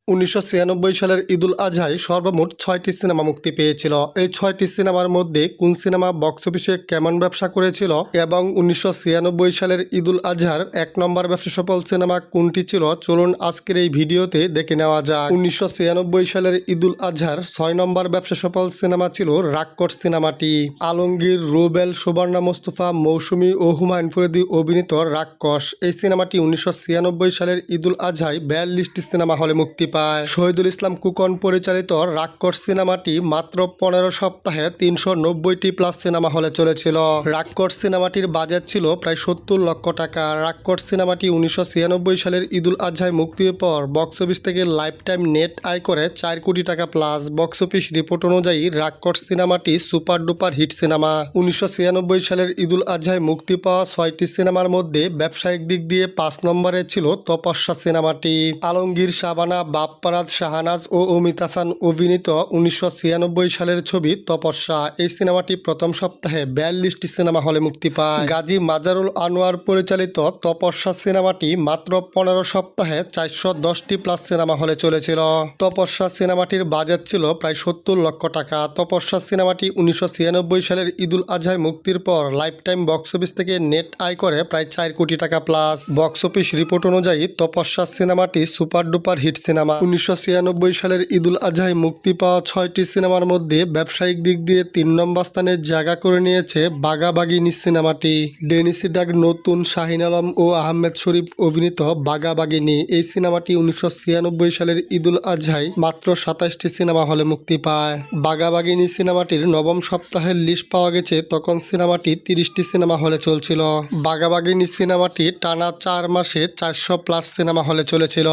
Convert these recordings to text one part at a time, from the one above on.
1996 সালের ঈদুল আজহায় সর্বমোট 6টি সিনেমা মুক্তি পেয়েছিল। এই 6টি সিনেমার মধ্যে কোন সিনেমা বক্স অফিসে কেমন ব্যবসা করেছিল এবং 1996 সালের ঈদুল আজহার 1 নম্বর ব্যবসা সফল সিনেমা কোনটি ছিল, চলুন আজকের এই ভিডিওতে দেখে নেওয়া যাক। 1996 সালের ঈদুল আজহার 6 নম্বর ব্যবসা সফল সিনেমা ছিল রাক্ষস সিনেমাটি। আলমগীর, রুবেল, সুবর্ণা মুস্তফা, মৌসুমী ও হুমায়ুন ফরিদি অভিনীত রাক্ষস এই সিনেমাটি 1996 সালের ঈদুল আজহায় 42টি সিনেমা হলে মুক্তি পায়। শহীদুল ইসলাম কুকন পরিচালিত রাক্ষস সিনেমাটি মাত্র 15 সপ্তাহে 390টি প্লাস সিনেমা হলে চলেছিল। রাক্ষস সিনেমাটির বাজেট ছিল প্রায় 70 লক্ষ টাকা। রাক্ষস সিনেমাটি 1996 সালের ঈদুল আজহায় মুক্তির পর বক্স অফিস থেকে লাইফ টাইম নেট আয় করে 4 কোটি টাকা প্লাস। বক্স অফিস রিপোর্ট অনুযায়ী রাক্ষস সিনেমাটি সুপার ডুপার হিট সিনেমা। 1996 সালের ঈদুল আজহায় মুক্তি পাওয়া 6টি সিনেমার মধ্যে ব্যবসায়িক দিক দিয়ে 5 নম্বরে ছিল তপস্যা সিনেমাটি। আলমগীর, শাবানা, বাপ্পারাজ, শাহানাজ ও অমিত হাসান অভিনীত 1996 সালের ছবি তপস্যা এই সিনেমাটি প্রথম সপ্তাহে 42টি সিনেমা হলে মুক্তি পায়। গাজী মাজারুল আনোয়ার পরিচালিত তপস্যা সিনেমাটি মাত্র 15 সপ্তাহে 410টি প্লাস সিনেমা হলে চলেছিল। তপস্যা সিনেমাটির বাজেট ছিল প্রায় 70 লক্ষ টাকা। তপস্যা সিনেমাটি 1996 সালের ঈদুল আজহায় মুক্তির পর লাইফ টাইম বক্স অফিস থেকে নেট আয় করে প্রায় 4 কোটি টাকা প্লাস। বক্স অফিস রিপোর্ট অনুযায়ী তপস্যা সিনেমাটি সুপার ডুপার হিট সিনেমা। 1996 সালের ঈদুল আজহায় মুক্তি পাওয়া 6টি সিনেমার মধ্যে ব্যবসায়িক দিক দিয়ে 3 নম্বর স্থানে জায়গা করে নিয়েছে বাঘাবাগিনী সিনেমাটি। ডেনিসি ডাক নতুন, শাহিন আলম ও আহমেদ শরীফ অভিনীত বাঘাবাগিনী এই সিনেমাটি 1996 সালের ঈদুল আজহায় মাত্র 27টি সিনেমা হলে মুক্তি পায়। বাঘাবাগিনী সিনেমাটির নবম সপ্তাহের লিস্ট পাওয়া গেছে, তখন সিনেমাটি 30টি সিনেমা হলে চলছিল। বাঘাবাগিনী সিনেমাটি টানা 4 মাসে 400 প্লাস সিনেমা হলে চলেছিল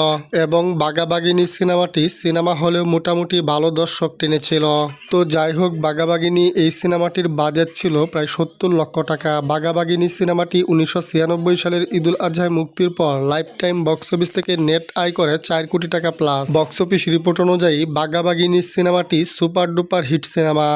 এবং বাঘাবাগিনী সিনেমাটি সিনেমা হলেও মোটামুটি ভালো দর্শক টেনেছিল। তো যাই হোক, বাঘাবাগিনী এই সিনেমাটির বাজেট ছিল প্রায় 70 লক্ষ টাকা। বাঘাবাগিনী সিনেমাটি 1996 সালের ঈদুল আজহায় মুক্তির পর লাইফ টাইম বক্স অফিস থেকে নেট আয় করে 4 কোটি টাকা প্লাস। বক্স অফিস রিপোর্ট অনুযায়ী বাঘাবাগিনী সিনেমাটি সুপার ডুপার হিট সিনেমা।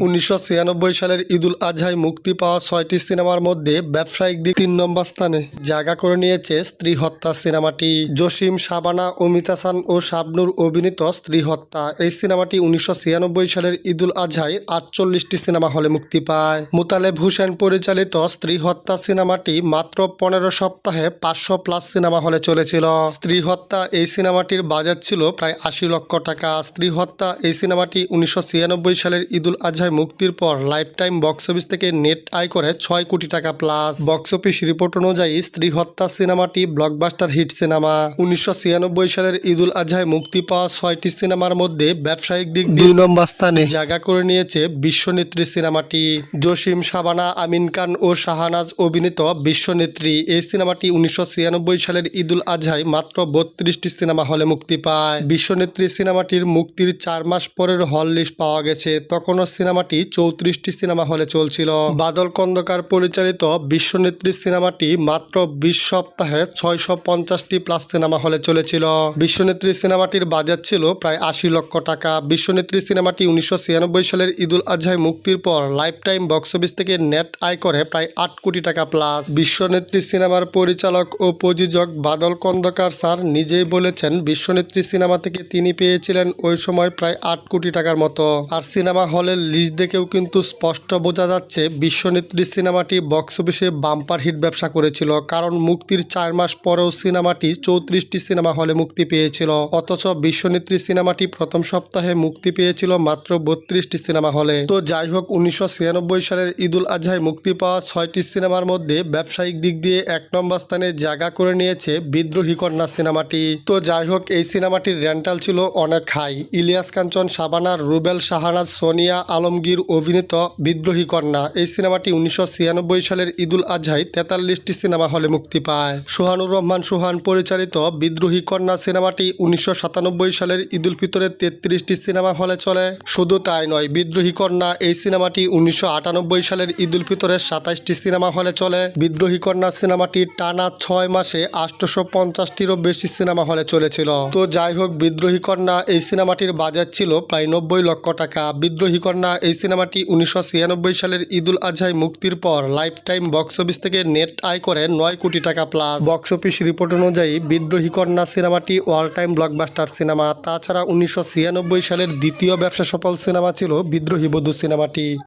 1996 সালের ঈদুল আজহায় মুক্তি পাওয়া 6টি সিনেমার মধ্যে ব্যবসায়িক দিক 3 নম্বর স্থানে জায়গা করে নিয়েছে স্ত্রী হত্যা সিনেমাটি। জসিম, শাবানা, অমিত হাসান ও শাবনূর অভিনীত স্ত্রী হত্যা এই সিনেমাটি 1996 সালের ঈদুল আজহায় 48টি সিনেমা হলে মুক্তি পায়। মোতালেব হোসেন পরিচালিত স্ত্রী হত্যা সিনেমাটি মাত্র 15 সপ্তাহে 500 প্লাস সিনেমা হলে চলেছিল। স্ত্রী হত্যা এই সিনেমাটির বাজেট ছিল প্রায় 80 লক্ষ টাকা। স্ত্রী হত্যা এই সিনেমাটি 1996 সালের ঈদুল আজহায় মুক্তির পর লাইফ টাইম বক্স অফিস থেকে নেট আয় করে 6 কোটি টাকা প্লাস। বক্স অফিস রিপোর্ট অনুযায়ী স্ত্রী হত্যা সিনেমাটি ব্লকবাস্টার হিট সিনেমা। 1996 সালের ঈদুল আজহায় মুক্তি পাওয়া 6টি সিনেমার মধ্যে ব্যবসায়িক দিক 2 নম্বর স্থানে জায়গা করে নিয়েছে বিশ্বনেত্রী সিনেমাটি। জসিম, শাবানা, আমিন খান ও শাহানাজ অভিনীত বিশ্বনেত্রী এই সিনেমাটি 1996 সালের ঈদুল আজহায় মাত্র 32টি সিনেমা হলে মুক্তি পায়। বিশ্বনেত্রী সিনেমাটির মুক্তির 4 মাস পরের হল লিস্ট পাওয়া গেছে, তখনও সিনেমাটি 34টি সিনেমা হলে চলছিল। বাদল খন্দকার পরিচালিত বিশ্বনেত্রী সিনেমাটি মাত্র 20 সপ্তাহে 650টি প্লাস সিনেমা হলে চলেছিল। বিশ্বনেত্রী সিনেমাটির বাজেট ছিল প্রায় 80 লক্ষ টাকা। বিশ্বনেত্রী সিনেমাটি 1996 সালের ঈদুল আজহায় মুক্তির পর লাইফ টাইম বক্স অফিস থেকে নেট আয় করে প্রায় 8 কোটি টাকা প্লাস। বিশ্বনেত্রী সিনেমার পরিচালক ও প্রযোজক বাদল খন্দকার স্যার নিজেই বলেছেন, বিশ্বনেত্রী সিনেমা থেকে তিনি পেয়েছিলেন ওই সময় প্রায় 8 কোটি টাকার মতো। আর সিনেমা হলের লিস্ট দেখেও কিন্তু স্পষ্ট বোঝা যাচ্ছে বিশ্বনেত্রী সিনেমাটি বক্স অফিসে বাম্পার হিট ব্যবসা করেছিল, কারণ মুক্তির 4 মাস পরেও সিনেমাটি 34টি সিনেমা হলে মুক্তি পেয়েছিল। অথচ বিশ্বনেত্রী সিনেমাটি প্রথম সপ্তাহে মুক্তি পেয়েছিল মাত্র 32টি সিনেমা হলে। তো যাই হোক, 1996 সালের ঈদুল আজহায় মুক্তি পাওয়া 6টি সিনেমার মধ্যে ব্যবসায়িক দিক দিয়ে 1 নম্বর স্থানে জায়গা করে নিয়েছে বিদ্রোহী কন্যা সিনেমাটি। তো যাই হোক, এই সিনেমাটির রেন্টাল ছিল অনেক হাই। ইলিয়াস কাঞ্চন, শাবানা, রুবেল, শাহানাজ, সোনিয়া, আলমগীর অভিনীত বিদ্রোহী কন্যা এই সিনেমাটি 1996 সালের ঈদুল আজহায় 43টি সিনেমা হলে মুক্তি পায়। সোহানুর রহমান সোহান পরিচালিত বিদ্রোহী কন্যা সিনেমাটি 1997 সালের ঈদুল ফিতরে 33টি সিনেমা হলে চলে। শুধু তাই নয়, বিদ্রোহী কন্যা এই সিনেমাটি 1998 সালের ঈদুল ফিতরে 27টি সিনেমা হলে চলে। বিদ্রোহী কন্যা সিনেমাটি টানা 6 মাসে 850টিরও বেশি সিনেমা হলে চলেছিল। তো যাই হোক, বিদ্রোহী কন্যা এই সিনেমাটির বাজেট ছিল প্রায় 90 লক্ষ টাকা। বিদ্রোহী কন্যা এই সিনেমাটি 1996 সালের ঈদুল আজহায় মুক্তির পর লাইফ টাইম বক্স অফিস থেকে নেট আয় করে 9 কোটি টাকা প্লাস। বক্স অফিস রিপোর্ট অনুযায়ী বিদ্রোহী কন্যা সিনেমাটি অল টাইম ব্লকবাস্টার সিনেমা। তাছাড়া 1996 সালের দ্বিতীয় ব্যবসা সফল সিনেমা ছিল বিদ্রোহী বধূ সিনেমাটি।